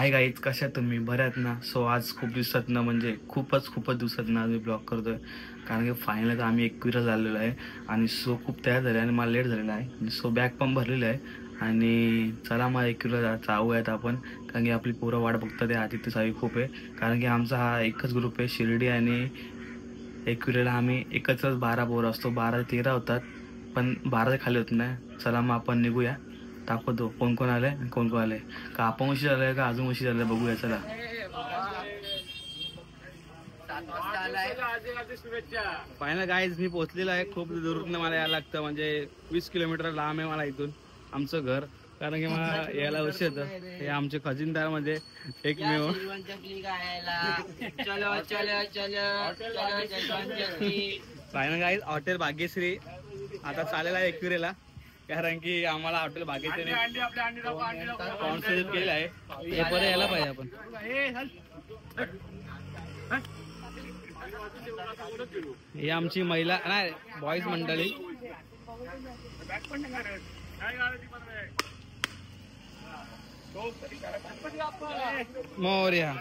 Hi guys, कशा तुम्ही? बऱ्या आहेत ना? सो आज खूप दिवसात ना, म्हणजे खूपच दिवसात ना मी ब्लॉग करतोय. कारण की फायनली आम्ही एकविरा झालेलो आहे आणि सो खूप तयार झाले आणि मला लेट झालेला आहे आणि सो बॅग पण भरलेलं आहे. आणि चला मला एकविरा जाऊयात आपण, कारण की आपली पोरं वाट बघतात. आहे आदित्य सावी खूप आहे, कारण की आमचा हा एकच ग्रुप आहे शिर्डी आणि एकविराला आम्ही एकत्रच 12 पोरं असतो. 12 ते 13 होतात, पण 12 खाली होत नाही. चला मग आपण निघूया, दाखवतो कोण कोण आलंय आणि कोण कोण आलंय. का आपण उशीर झालाय का अजून उशीर झालाय बघूया. चला फायनल गाईज मी पोहोचलेलो आहे. खूप दूरून मला यायला लागतं, म्हणजे 20 किलोमीटर लांब आहे मला इथून आमचं घर, कारण की मला यायला उशीर होतं. हे आमचे खजिनदार मध्ये एकमेव. फायनल गाईज हॉटेल भाग्यश्री आता चालेला आहे एकविरेला, कारण की आम्हाला हॉटेल भाग्यश्री स्पॉन्सर केलं आहे. हे बरं यायला पाहिजे आपण. ही आमची महिला नाही बॉईज मंडळी. मोर्या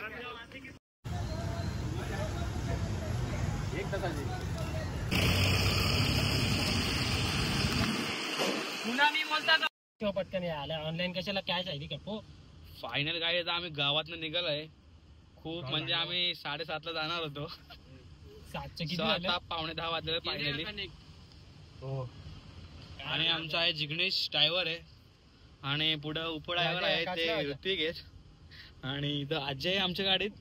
पटकन आला ऑनलाईन कशाला कॅश आहे का? फायनल काय आम्ही गावातनं निघालोय. खूप म्हणजे आम्ही 7:30 ला जाणार होतो. 7:00 पावणे 10 वाजले फायनली. हो, आणि आमचा आहे जिग्नेश ड्रायव्हर आहे आणि पुढे उपड्रायव्हर आहे ते ऋतिक आहे. आणि इथं अजय आहे आमच्या गाडीत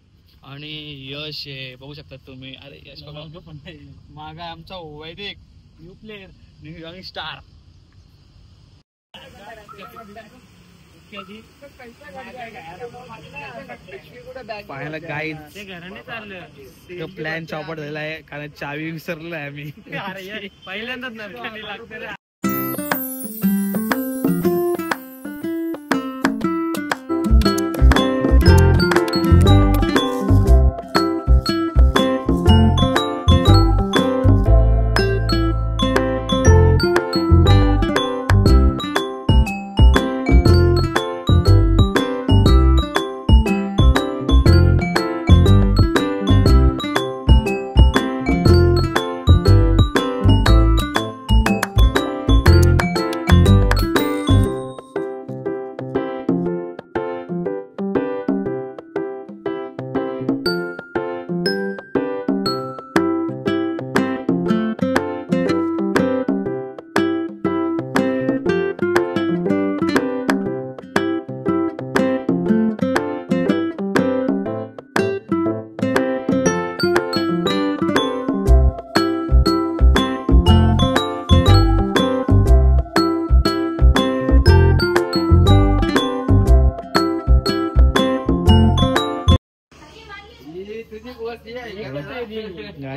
आणि यश आहे, बघू शकता तुम्ही. अरे यश माग आमचा वैदिक new player, new young star. पाहायला गाईड तो प्लॅन चौपट झालेला आहे, कारण चावी विसरलो आहे आम्ही. पहिल्यांदाच नरकाने लागते.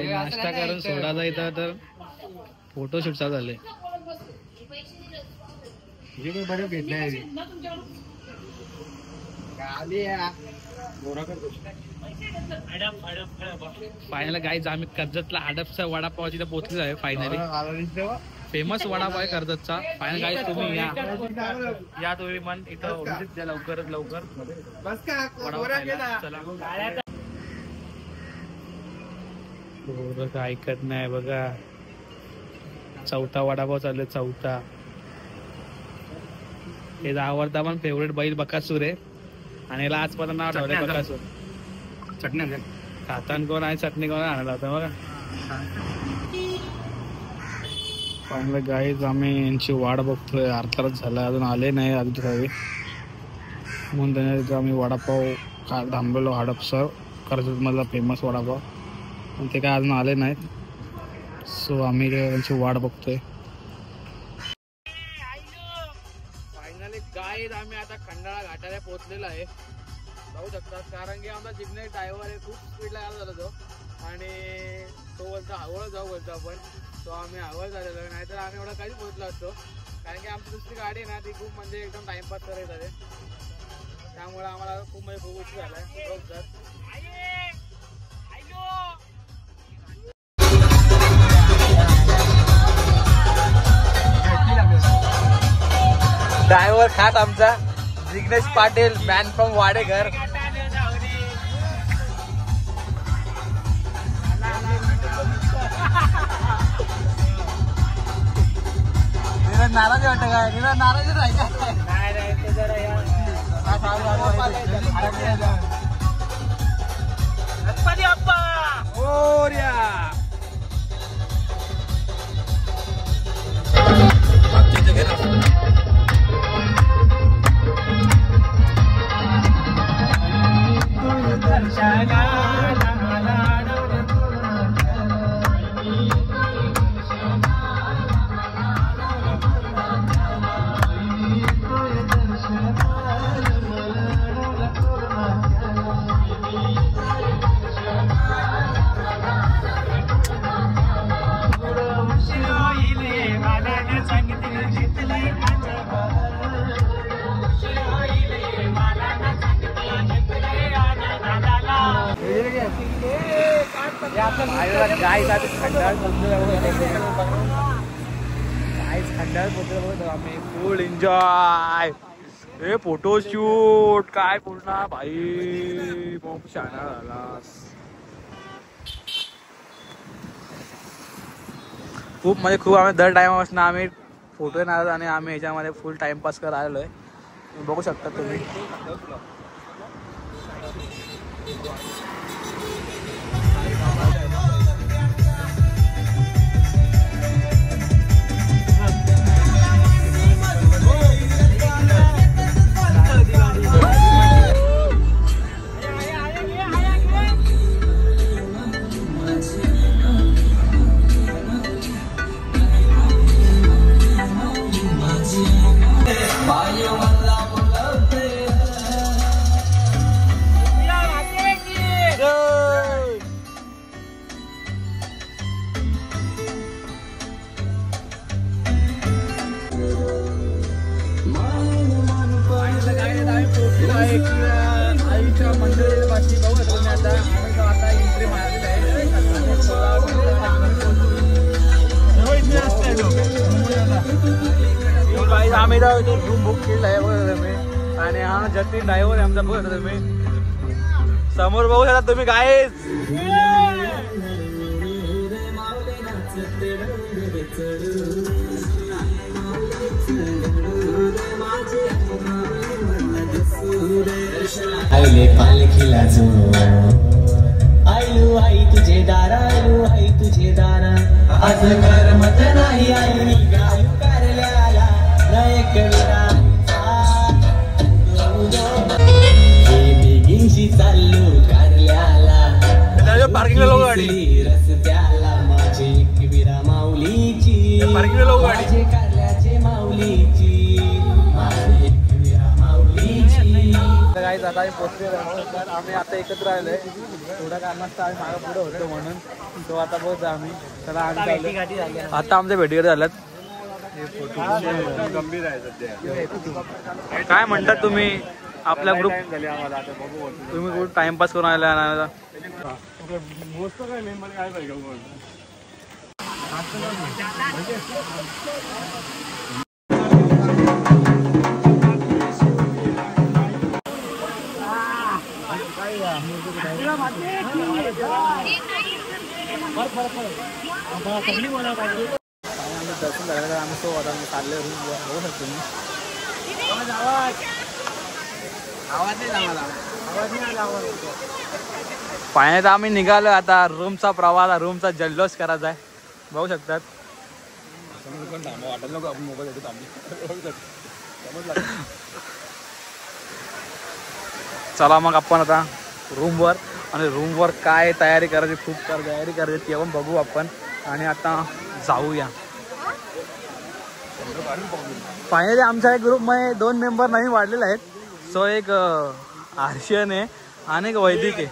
नाश्ता करून सोडा जायचा तर फोटोशूट चालू झाले. फायनल गाईज आम्ही कर्जतला हडपचा वडापाव तिथे पोहोचलेला आहे. फायनली फेमस वडापाव आहे कर्जतचा. फायनल गाईज तुम्ही या तुम्ही पण इथं विजिट द्या लवकरात लवकर. चला ऐकत नाही बघा. चौथा वडापाव चालू आहे, चौथा. हे आवडता पण फेवरेट बैल बकासूर आहे आणि याला आजपर्यंत नाव ठेवलंय बकासूर. चटणी खातान कोण आहे, चटणी कोण आणला होता बघा. चांगलं गाईज आम्ही यांची वाट बघतोय. अर्धा तास झाला अजून आले नाही आदित्य सावी, म्हणून त्याने आम्ही वडापाव थांबलेलो. हडपसर कर्जत मधला फेमस वडापाव, पण ते काय अजून आले नाहीत. सो आम्ही त्यांची वाट बघतोय. फायनली गाईज आम्ही आता खंडाळा घाटाला पोहोचलेलो आहे, जाऊ शकतात. कारण की आमचा जिग्नेश ड्रायव्हर आहे, खूप स्पीडला आला झाला तो आणि तो बोलतो हवळ जाऊ बोलतो आपण. तो आम्ही हवळ झालेलो आहे, नाहीतर आम्ही एवढा काहीच पोहोचलो असतो. कारण की आमची दुसरी गाडी आहे ना, ती खूप म्हणजे एकदम टाइमपास करायचं आहे, त्यामुळे आम्हाला खूप म्हणजे खूप उशीर झाला आहे. ड्रायव्हर खात आमचा जिग्नेश पाटील, मॅन फ्रॉम वाडेघर. नाराज वाटत काय नाराज नाही ते जरा गणपती बाप्पा मोरया. आम्ही फुल एन्जॉय. हे फोटोशूट काय पूर्ण भाई खूप शाना झालास. खूप म्हणजे खूप आम्ही दर टाइमापासून आम्ही फोटो येणार आणि आम्ही ह्याच्यामध्ये फुल टाइमपास करत आलेलो आहे. बघू शकता तुम्ही. आईच्या मंदिरापाशी बघू तुम्ही आता एंट्री मारलेली आहे. आम्ही रूम बुक केला आहे बघा तुम्ही. आणि हा जतीन ड्रायव्हर आहे आमचा बघा तुम्ही. समोर बघू शकता तुम्ही गाईज. आईले पालखीला जो आयलू आई तुझे दारा आयलू आई तुझे दारा आज करमत नाही आई गायू कारल्याला नायक बेगीनशी चाललो कारल्याला पार्किंगला लोक गाडी रस्त्याला माझे विरा माऊलीची पार्किंगला लोक गाडी कारल्याचे माऊलीची काही आता आम्ही आता एकत्र आलोय. थोड्या कारणास्तव आम्ही मागे पुढे होतो म्हणून तो आता बघ आम्ही त्याला आता आमच्या भेटीकडे झाल्यात. गंभीर आहे सध्या. काय म्हणतात तुम्ही आपला ग्रुप तुम्ही खूप टाइमपास करून आला ना. दर्शन झालं आम्ही तो आता चालले रूम बघू शकतो मी. फायनली तर आम्ही निघालो आता रूमचा प्रवास रूमचा जल्लोष करायचा आहे बघू शकतात. चला मग आपण आता रूमवर आणि रूमवर काय तयारी करायची खूप तयारी करायची ती पण बघू आपण आणि आता जाऊया. फायनली आमच्या एक ग्रुपमध्ये 2 मेंबर नवीन वाढलेले आहेत. सो एक आर्शियन आहे आणि एक वैदिक आहे.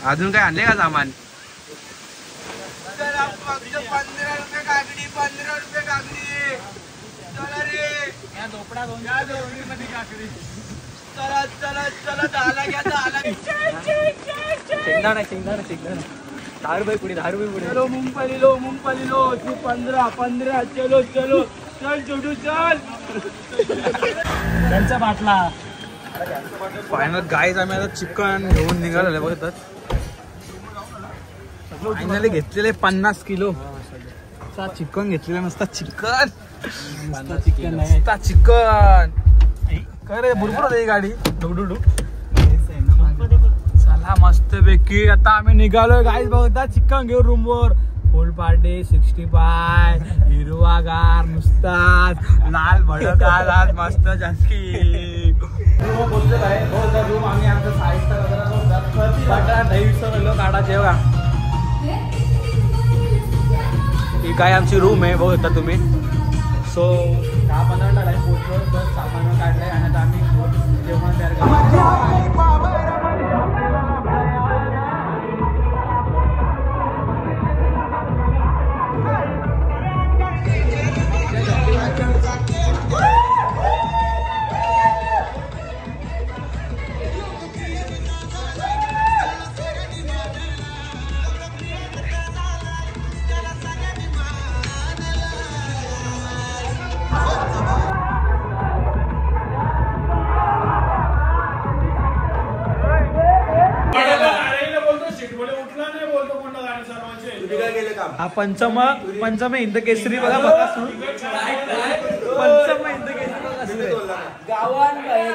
अजून काय आणले का सामान? 15 रुपये काकडी 15 रुपये काकडी. चला रे या झोपडा घेऊन या मध्ये काकडी. चला चला चला झाला घ्या झाला. शेंगदाणा शेंगदाणा शेंगदाणा 10 रुपये पुढे 10 रुपये पुढे. चलो मूंगफली लो तू 15 चलो चल छोटू चल. त्यांचा बाटला. फायनल गाईज आम्ही आता चिकन घेऊन निघालेलं बघतात. फायनली घेतलेले 50 किलो चिकन घेतलेलं. नुसतं चिकन खरे भरपूर होते ही गाडी. चला मस्त पैकी आता आम्ही निघालोय गाईज बघतात चिकन घेऊन रूमवर. फुल पार्टी 65 हिरवागार नुसताच लाल भडक मस्त जास्ती बोलतो आहे. रूम आम्ही आमचा साईजचा दही काढा जेव्हा ही काय आमची रूम आहे बघता तुम्ही. सो 10-15 मिनिटाला पोहोचलो तर सामान काढलंय आणि आता आम्ही जेवण तयार करतो. हा पंचम हिंद केसरी बघा पंचम हिंद केसरी गावात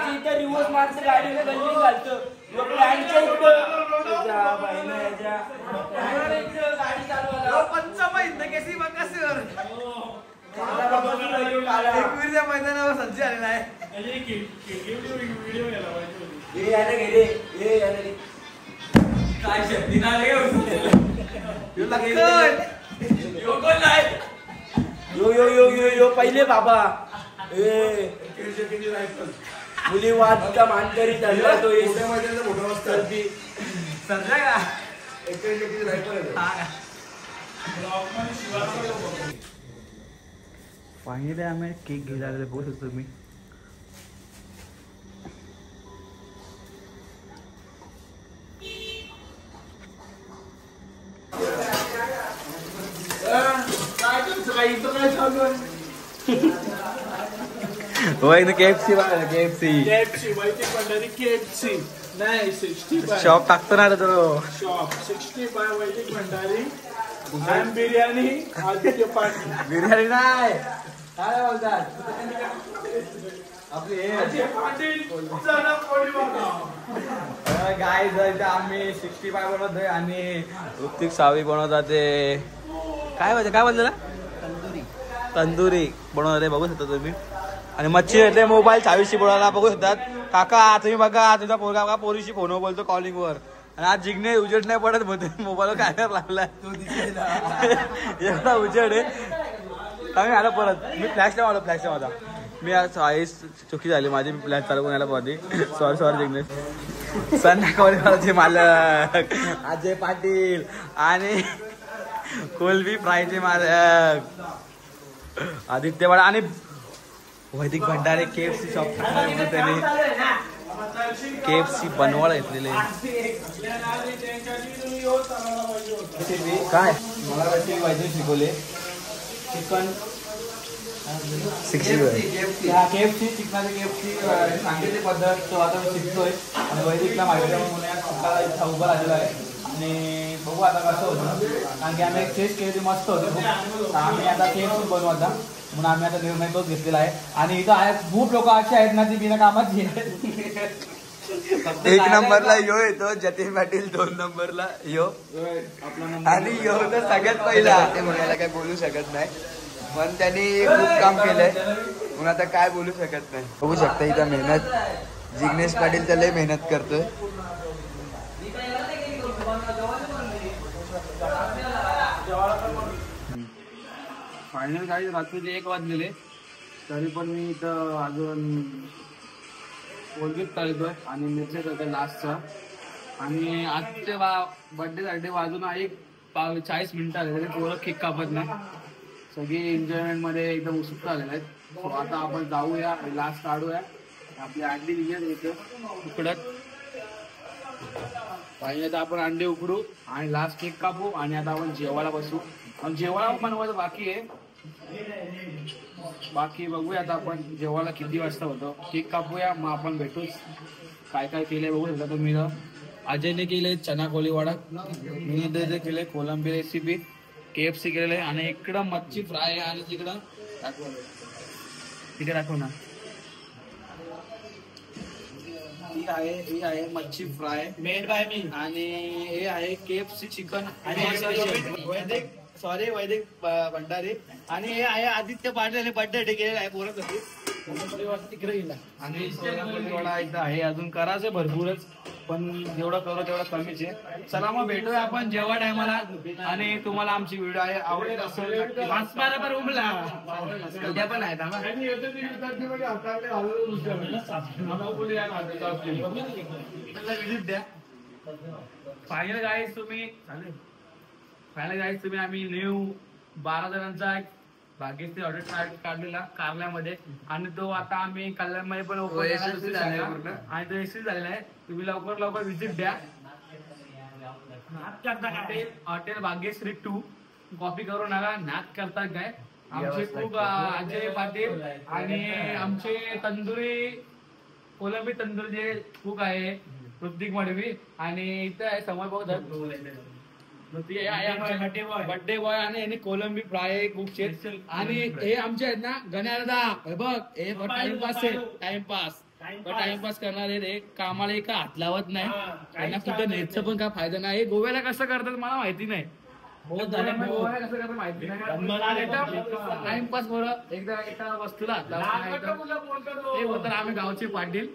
इथे दिवस माणसं गाडीने गल्ली घालतो. पंचम हिंद केसरी बघा सर. एकविरीच्या मैदानावर सज्ज झालेला आहे. काय शक्ती यो पहिले बाबा मुली वादचा मानकरी चालला तो फायनली आम्ही केक घ्यायला आलेले बघू शकतो तुम्ही. KFC नाही 65 शॉप टाकतो ना तो शॉप 65 वैदिक भंडारी बिर्याणी आदित्य पाटील. बिर्याणी नाही काय बोलतात आपले गाय आम्ही 65 बनवतोय आणि ऋतिक सावी बनवतात ते काय बोलतो तंदुरी बनवतात बघू शकता तुम्ही. आणि मच्छी येते मोबाईल 40शी बोलायला बघू शकतात. काका तुम्ही बघा तुझा पोरगा का पोरीशी फोनवर बोलतो कॉलिंगवर आणि आज जिंकणे उजेड नाही पडत मध्ये मोबाईल काय लागला एवढा उजेड आहे. आम्ही आलो परत मी फ्लॅश माझा मी आज आईस चुकी झाली माझी. मी फ्लॅश चालू करून यायला पाहिजे. सॉरी जिंकणे संध्याकाळी मालक अजय पाटील आणि कोलबी फ्रायचे मालक आदित्य वाडा आणि वैदिक भंडारे KFC शॉप त्याने KFC बनवायला घेतलेले. काय मला वैदिक शिकवले चिकन 60 KFC चिकनाचे KFC सांगितली पद्धत तो आता मी शिकतोय आणि वैदिकला माहिती इच्छा उभं राहिलेला आहे. आणि बघू आता कसं होतं कारण की आम्ही एक टेस्ट केली मस्त होती. आम्ही आता KFC बनवू आता म्हणून आम्ही आता निर्णय तोच घेतलेला आहे. आणि इथं आहे खूप लोक अशी आहेत ना ती बिना कामाची. 1 नंबरला यो येतो जतीन पाटील, 2 नंबरला यो आणि यो तर सगळ्यात पहिला ते म्हणायला काही बोलू शकत नाही पण त्यांनी खूप काम केलंय म्हणून आता काय बोलू शकत नाही. बघू शकता इथं मेहनत जिग्नेश पाटील तर लय मेहनत करतोय. फायनल काही रात्रीचे 1 वाजलेले तरी पण मी इथं अजून कोलगेट तळतोय आणि मिरच्या करतोय लास्टचा. आणि आजच्या बर्थडेसाठी वाजून 40 मिनिटं आले तरी पोरं केक कापत नाही. सगळी एन्जॉयमेंटमध्ये एकदम उत्सुक झालेले आहेत. सो आता आपण जाऊया लास्ट काढूया आपली आडली लिहित इथं उकडत आणि आता आपण अंडे उकडू आणि लास्ट केक कापू आणि आता आपण जेवायला बसू. आणि जेवायला बनवायचं बाकी आहे. बाकी बघूया आता आपण जेवायला किती वाजता होतो. केक कापूया मग आपण भेटूच. काय काय केलंय बघू शकता तुम्ही. अजयने केले चना कोळीवाडा, मी इथे केले कोलंबी रेसिपी, KFC केलेलं आहे आणि इकडं मच्छी फ्राय आहे आणि तिकडं तिकडे दाखव ना. ही आहे मच्छी फ्राय मेड बाय मी आणि हे आहे KFC चिकन आणि सॉरी वैदिक भंडारी आणि हे आहे आदित्य पाटील बर्थडे केलेला आहे पोरासाठी तिकडे गेला. आणि सोलापूरवाडा इथं आहे. अजून करायचं भरपूरच पण जेवढं करू तेवढं कमीच आहे. चला मग भेटूया आपण जेव्हा टायमाला. आणि तुम्हाला आमची व्हिडिओ आहे आवडत असेल उद्या पण आहेत द्या. फायनल गाईज तुम्ही आम्ही न्यू 12 जणांचा भाग्यश्री हॉटेल काढलेला कारल्यामध्ये आणि तो आता आम्ही कल्याणमध्ये पण आणि तो यशस्वी झालेला आहे. तुम्ही लवकर व्हिजिट द्या. हॉटेल भाग्यश्री 2 कॉपी करू नका. नाच करता काय आमचे खूप अजय पाटील आणि आमचे तंदुरी कोलंबी तंदूर जे कुक आहे ऋतिक मडवी आणि इथं आहे समोर बघत बर्थडे बॉय आणि कोलंबी फ्राय कुक आणि हे आमचे आहेत ना गण्यादा बघ हे टाइमपास करणारे रे. कामाला एका हात लावत नाही. त्यांना कुठं न्यायचं पण काय फायदा नाही. गोव्याला कसं करतात मला माहिती नाही. गोव्याला कसं करतात माहिती नाही. टाइमपास बरं एकदा एका वस्तूला हात लावत ते होतं. आम्ही गावचे पाटील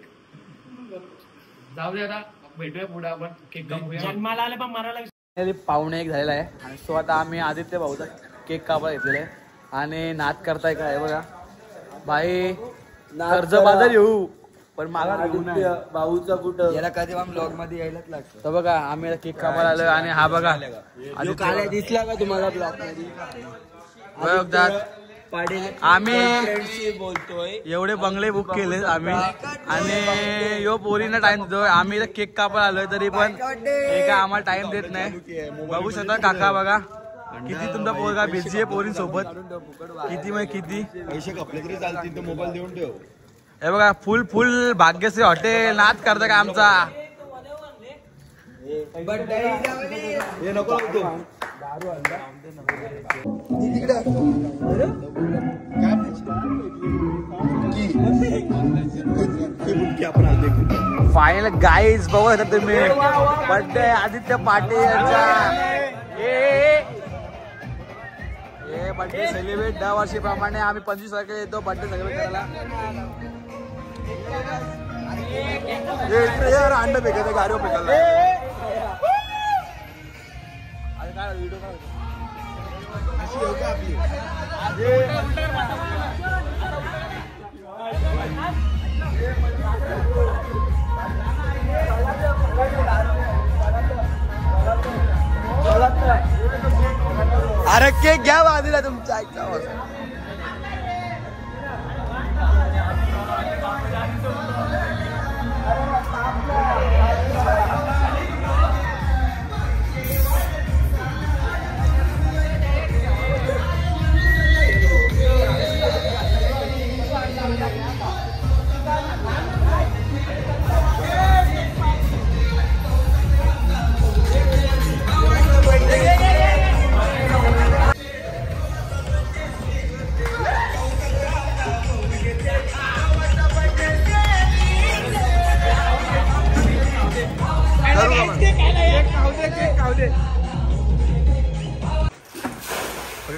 जाऊ दे. आता भेटूया पुढे आपण केक कापूया. जन्माला आले पण मराला 1:45 झालेला आहे आणि सो आता आम्ही आदित्य भाऊचा केक कापायला घेतलेला आहे आणि नाच करताय काय बघा भाई. कर्ज बाजार येऊ पण मला भाऊचा कुठं याला कधी ब्लॉग मध्ये यायलाच लागतं. तर बघा आम्ही केक कापायला आलोय आणि हा बघा दिसला का तुम्हाला ब्लॉग मध्ये. आम्ही बोलतोय एवढे बंगले बुक केले आम्ही आणि यो पोरीना टाइम देतोय. आम्ही केक कापायला आलोय तरी पण हे काय आम्हाला टाइम देत नाही. बघू शकता काका बघा किती तुमचा पोरगा बिझी आहे पोरी सोबत. किती मग किती पैसे कपले तरी चालतील तर मोबाईल देऊन ठेव. हे बघा फुल भाग्यश्री हॉटेल नाच करता का आमचा. फायनल गाईज बघू शकता तुम्ही बर्थडे आदित्य पाटील यांचा. हे बर्थडे सेलिब्रेट 10 वर्षीप्रमाणे आम्ही 25 तारखेला येतो बर्थडे सेलिब्रेट करायला. अंड फेकायचं गाडीवर फेकायला काय व्हिडिओ काय अरे केक घ्या बाजूला तुमच्या आईचा आवाज.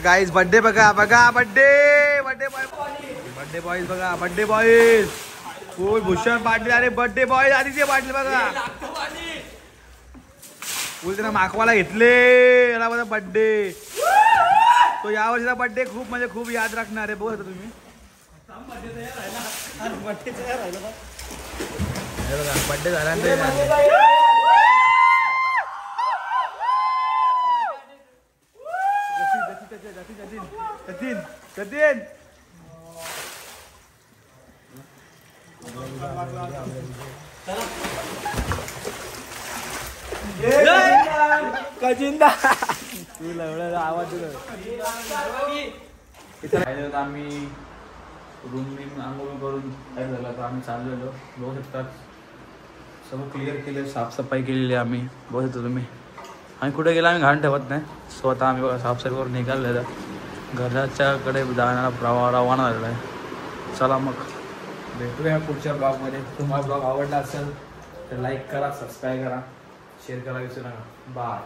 गाईज बर्थडे बघा बर्थडे बॉयज बघा बर्थडे बॉयज फुल भूषण पाटील. अरे बर्थडे बॉयज आदित्य पाटील बघा फुल त्यांना माखवाला घेतले. याला बघा बर्थडे तो या वर्षीचा बर्थडे खूप म्हणजे खूप याद राखणार आहे. बघा तुम्ही बर्थडे झाल्यानंतर सतीन गजिंदा तुला एवढा आवाज इथं आम्ही रूम बिम आंघोळ करून काय झालं तर आम्ही चाललेलो बघू शकतात सगळं क्लिअर केलं साफसफाई केलेली आहे आम्ही बघू शकतो तुम्ही आम्ही कुठे गेला आम्ही घाण ठेवत नाही स्वतः आम्ही बघा साफसफाई करून निघालेलं घराच्याकडे जाणारा रवाना झालेला आहे चला मग भेटूया पुढच्या ब्लॉगमध्ये तुम्हाला ब्लॉग आवडला असेल तर लाईक करा सबस्क्राईब करा शेअर करा विसरू नका बाय